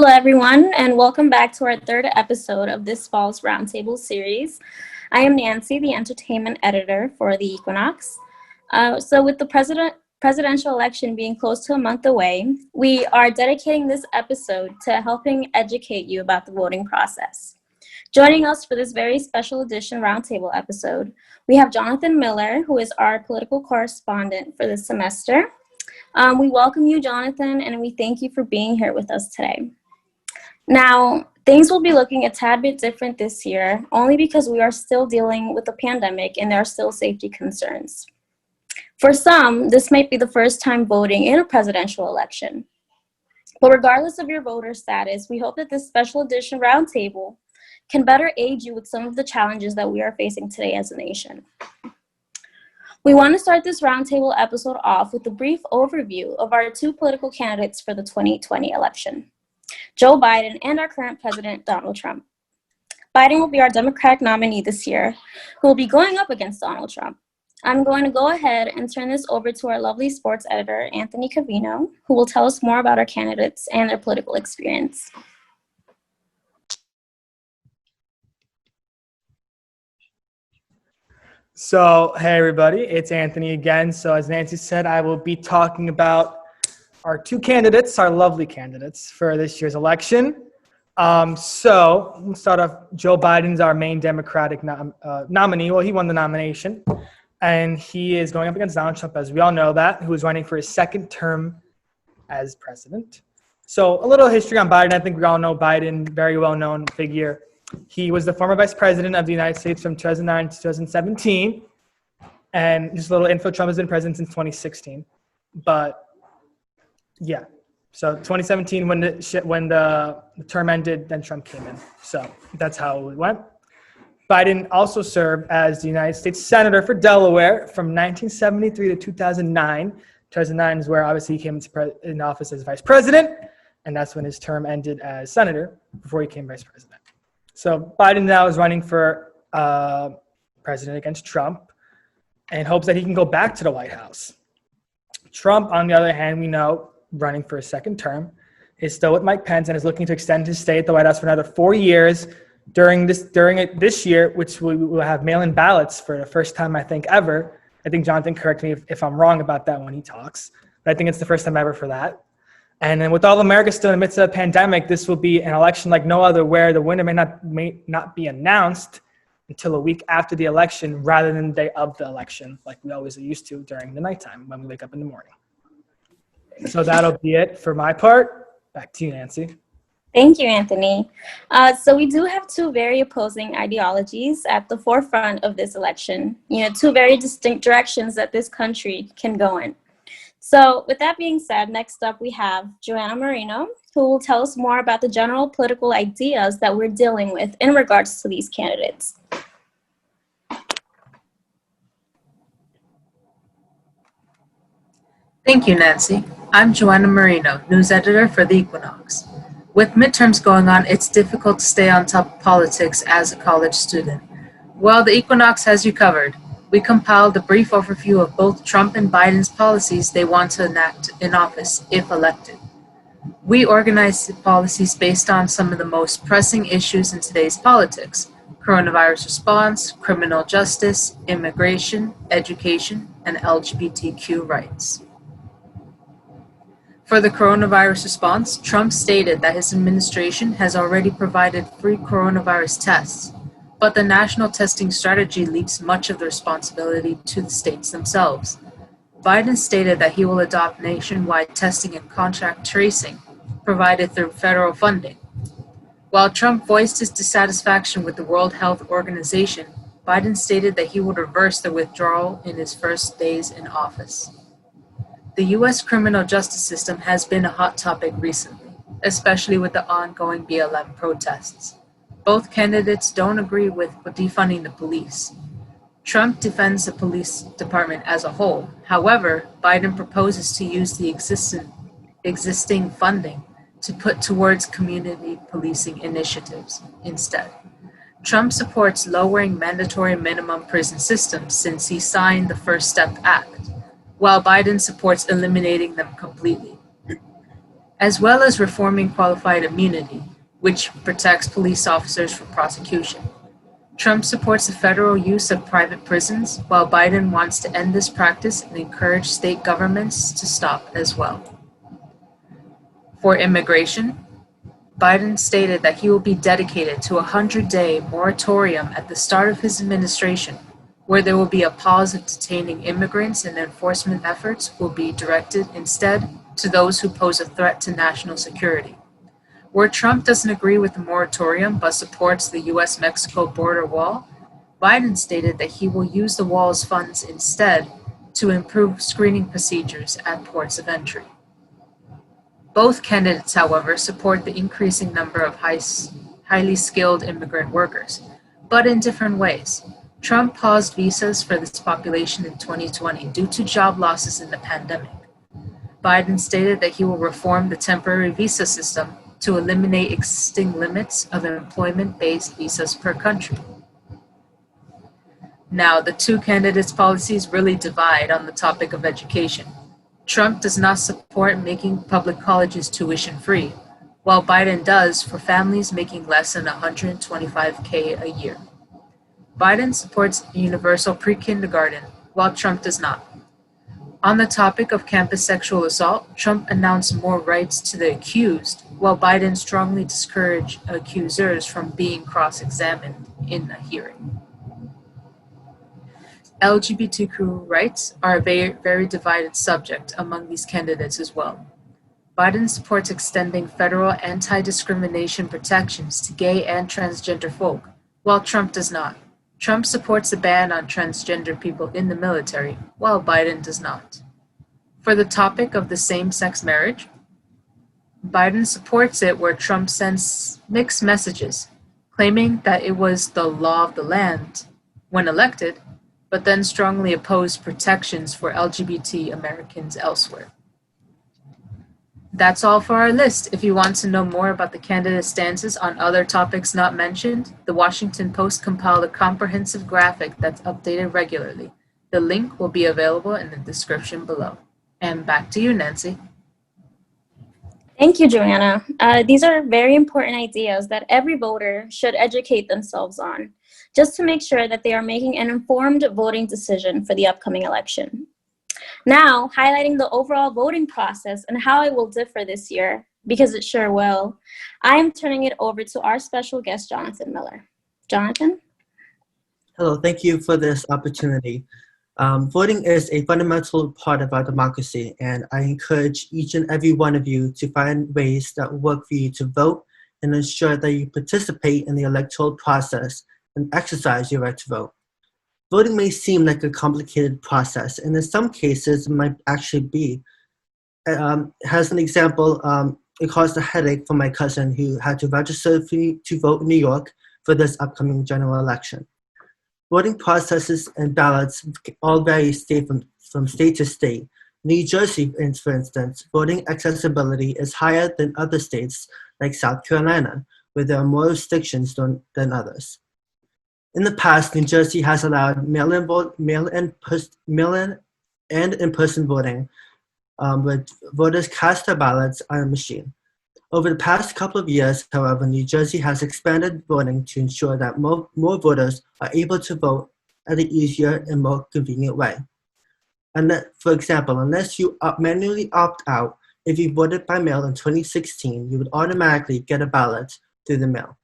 Hello, everyone, and welcome back to our third episode of this fall's Roundtable series. I am Nancy, the entertainment editor for the Equinox. With the presidential election being close to a month away, we are dedicating this episode to helping educate you about the voting process. Joining us for this very special edition Roundtable episode, we have Johnathan Miller, who is our political correspondent for this semester. We welcome you, Johnathan, and we thank you for being here with us today. Now, things will be looking a tad bit different this year, only because we are still dealing with the pandemic and there are still safety concerns. For some, this might be the first time voting in a presidential election. But regardless of your voter status, we hope that this special edition roundtable can better aid you with some of the challenges that we are facing today as a nation. We want to start this roundtable episode off with a brief overview of our two political candidates for the 2020 election, Joe Biden and our current president, Donald Trump. Biden will be our Democratic nominee this year, who will be going up against Donald Trump. I'm going to go ahead and turn this over to our lovely sports editor, Anthony Cavino, who will tell us more about our candidates and their political experience. So, hey everybody, it's Anthony again. So as Nancy said, I will be talking about our two candidates, our lovely candidates for this year's election. So we'll start off. Joe Biden's our main Democratic nominee. Well, he won the nomination, and he is going up against Donald Trump, as we all know that, who is running for his second term as president. So a little history on Biden. I think we all know Biden, very well-known figure. He was the former vice president of the United States from 2009 to 2017. And just a little info, Trump has been president since 2016. But yeah, so 2017, when the term ended, then Trump came in. So that's how it went. Biden also served as the United States Senator for Delaware from 1973 to 2009. 2009 is where obviously he came in office as vice president, and that's when his term ended as senator before he became vice president. So Biden now is running for president against Trump and hopes that he can go back to the White House. Trump, on the other hand, we know, running for a second term, is still with Mike Pence and is looking to extend his stay at the White House for another 4 years during this year, which we will have mail-in ballots for the first time, I think, ever. I think Jonathan, correct me if I'm wrong about that when he talks, but I think it's the first time ever for that. And then with all America still in the midst of a pandemic, this will be an election like no other, where the winner may not be announced until a week after the election rather than the day of the election, like we always are used to during the nighttime when we wake up in the morning. So that'll be it for my part. Back to you, Nancy. Thank you, Anthony. So we do have two very opposing ideologies at the forefront of this election, two very distinct directions that this country can go in. So with that being said, next up we have Joanna Marino, who will tell us more about the general political ideas that we're dealing with in regards to these candidates. Thank you, Nancy. I'm Joanna Marino, news editor for the Equinox. With midterms going on, it's difficult to stay on top of politics as a college student. Well, the Equinox has you covered. We compiled a brief overview of both Trump and Biden's policies they want to enact in office if elected. We organized the policies based on some of the most pressing issues in today's politics: coronavirus response, criminal justice, immigration, education, and LGBTQ rights. For the coronavirus response, Trump stated that his administration has already provided free coronavirus tests, but the national testing strategy leaves much of the responsibility to the states themselves. Biden stated that he will adopt nationwide testing and contact tracing, provided through federal funding. While Trump voiced his dissatisfaction with the World Health Organization, Biden stated that he would reverse the withdrawal in his first days in office. The U.S. criminal justice system has been a hot topic recently, especially with the ongoing BLM protests. Both candidates don't agree with defunding the police. Trump defends the police department as a whole. However, Biden proposes to use the existing funding to put towards community policing initiatives instead. Trump supports lowering mandatory minimum prison systems since he signed the First Step Act, while Biden supports eliminating them completely. as well as reforming qualified immunity, which protects police officers from prosecution. Trump supports the federal use of private prisons, while Biden wants to end this practice and encourage state governments to stop as well. For immigration, Biden stated that he will be dedicated to a 100-day moratorium at the start of his administration, where there will be a pause of detaining immigrants and enforcement efforts will be directed instead to those who pose a threat to national security. Where Trump doesn't agree with the moratorium but supports the US-Mexico border wall, Biden stated that he will use the wall's funds instead to improve screening procedures at ports of entry. Both candidates, however, support the increasing number of highly skilled immigrant workers, but in different ways. Trump paused visas for this population in 2020 due to job losses in the pandemic. Biden stated that he will reform the temporary visa system to eliminate existing limits of employment-based visas per country. Now, the two candidates' policies really divide on the topic of education. Trump does not support making public colleges tuition-free, while Biden does for families making less than $125K a year. Biden supports universal pre-kindergarten, while Trump does not. On the topic of campus sexual assault, Trump announced more rights to the accused, while Biden strongly discouraged accusers from being cross-examined in a hearing. LGBTQ rights are a very divided subject among these candidates as well. Biden supports extending federal anti-discrimination protections to gay and transgender folk, while Trump does not. Trump supports a ban on transgender people in the military, while Biden does not. For the topic of the same-sex marriage, Biden supports it where Trump sends mixed messages, claiming that it was the law of the land when elected, but then strongly opposed protections for LGBT Americans elsewhere. That's all for our list. If you want to know more about the candidates' stances on other topics not mentioned, the Washington Post compiled a comprehensive graphic that's updated regularly. The link will be available in the description below. And back to you, Nancy. Thank you, Joanna. These are very important ideas that every voter should educate themselves on, just to make sure that they are making an informed voting decision for the upcoming election. Now, highlighting the overall voting process and how it will differ this year, because it sure will, I am turning it over to our special guest, Johnathan Miller. Johnathan? Hello, thank you for this opportunity. Voting is a fundamental part of our democracy, and I encourage each and every one of you to find ways that work for you to vote and ensure that you participate in the electoral process and exercise your right to vote. Voting may seem like a complicated process, and in some cases it might actually be. As an example, it caused a headache for my cousin who had to register to vote in New York for this upcoming general election. Voting processes and ballots all vary from state to state. New Jersey, for instance, voting accessibility is higher than other states like South Carolina, where there are more restrictions than others. In the past, New Jersey has allowed mail-in and in-person voting, where voters cast their ballots on a machine. Over the past couple of years, however, New Jersey has expanded voting to ensure that more voters are able to vote at an easier and more convenient way. And that, for example, unless you manually opt out, if you voted by mail in 2016, you would automatically get a ballot through the mail.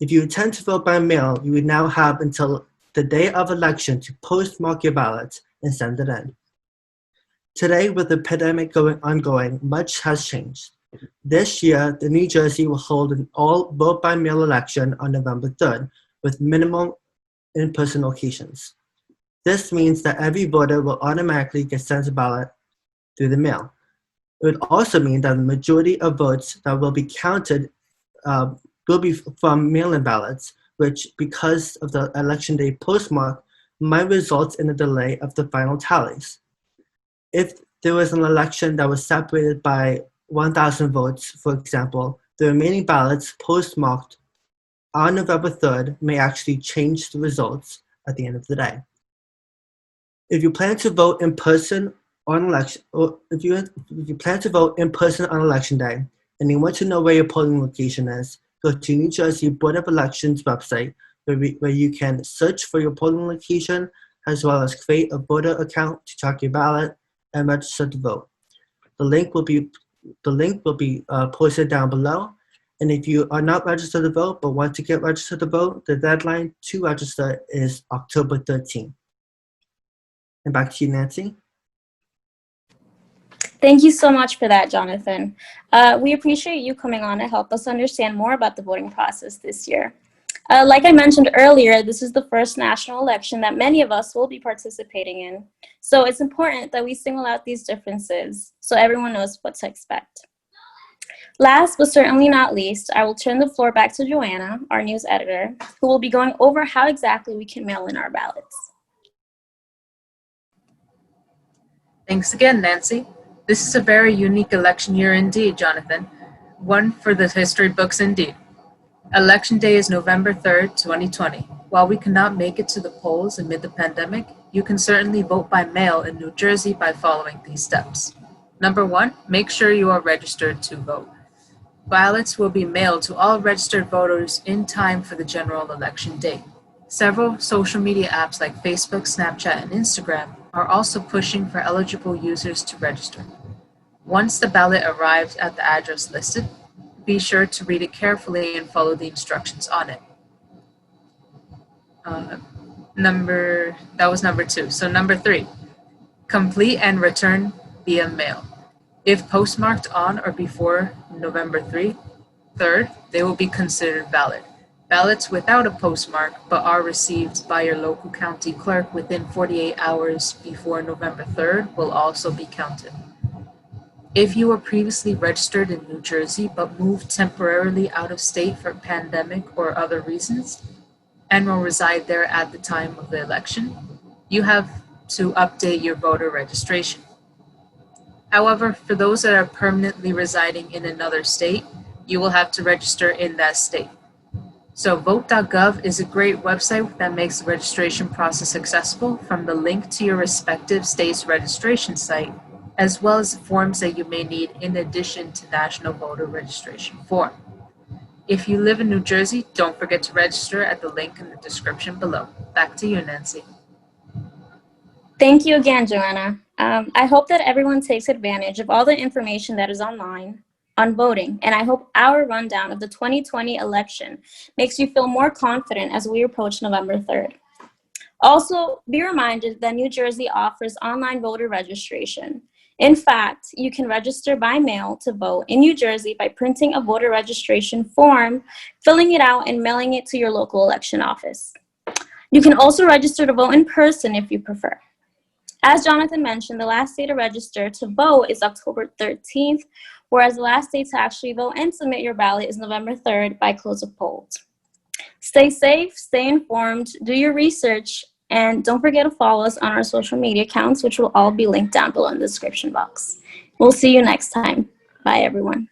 If you intend to vote by mail, you would now have until the day of election to postmark your ballot and send it in. Today, with the pandemic ongoing, much has changed. This year, the New Jersey will hold an all vote-by-mail election on November 3rd, with minimal in-person occasions. This means that every voter will automatically get sent a ballot through the mail. It would also mean that the majority of votes that will be counted will be from mail-in ballots, which, because of the election day postmark, might result in a delay of the final tallies. If there was an election that was separated by 1,000 votes, for example, the remaining ballots postmarked on November 3rd may actually change the results at the end of the day. If you plan to vote in person on election, or if you plan to vote in person on election day and you want to know where your polling location is, go to New Jersey Board of Elections website where you can search for your polling location as well as create a voter account to track your ballot and register to vote. The link will be posted down below. And if you are not registered to vote but want to get registered to vote, the deadline to register is October 13th. And back to you, Nancy. Thank you so much for that, Johnathan. We appreciate you coming on to help us understand more about the voting process this year. Like I mentioned earlier, this is the first national election that many of us will be participating in. So it's important that we single out these differences so everyone knows what to expect. Last but certainly not least, I will turn the floor back to Joanna, our news editor, who will be going over how exactly we can mail in our ballots. Thanks again, Nancy. This is a very unique election year indeed, Johnathan. One for the history books indeed. Election Day is November 3rd, 2020. While we cannot make it to the polls amid the pandemic, you can certainly vote by mail in New Jersey by following these steps. Number 1, make sure you are registered to vote. Ballots will be mailed to all registered voters in time for the general election date. Several social media apps like Facebook, Snapchat, and Instagram are also pushing for eligible users to register. Once the ballot arrives at the address listed, be sure to read it carefully and follow the instructions on it. That was number 2. So number 3, complete and return via mail. If postmarked on or before November 3rd, they will be considered valid. Ballots without a postmark but are received by your local county clerk within 48 hours before November 3rd will also be counted. If you were previously registered in New Jersey but moved temporarily out of state for pandemic or other reasons and will reside there at the time of the election, you have to update your voter registration. However, for those that are permanently residing in another state, you will have to register in that state. So vote.gov is a great website that makes the registration process accessible from the link to your respective state's registration site, as well as the forms that you may need in addition to National Voter Registration Form. If you live in New Jersey, don't forget to register at the link in the description below. Back to you, Nancy. Thank you again, Joanna. I hope that everyone takes advantage of all the information that is online on voting, and I hope our rundown of the 2020 election makes you feel more confident as we approach November 3rd. Also, be reminded that New Jersey offers online voter registration. In fact, you can register by mail to vote in New Jersey by printing a voter registration form, filling it out, and mailing it to your local election office. You can also register to vote in person if you prefer. As Johnathan mentioned, the last day to register to vote is October 13th, whereas the last day to actually vote and submit your ballot is November 3rd by close of polls. Stay safe, stay informed, do your research, and don't forget to follow us on our social media accounts, which will all be linked down below in the description box. We'll see you next time. Bye, everyone.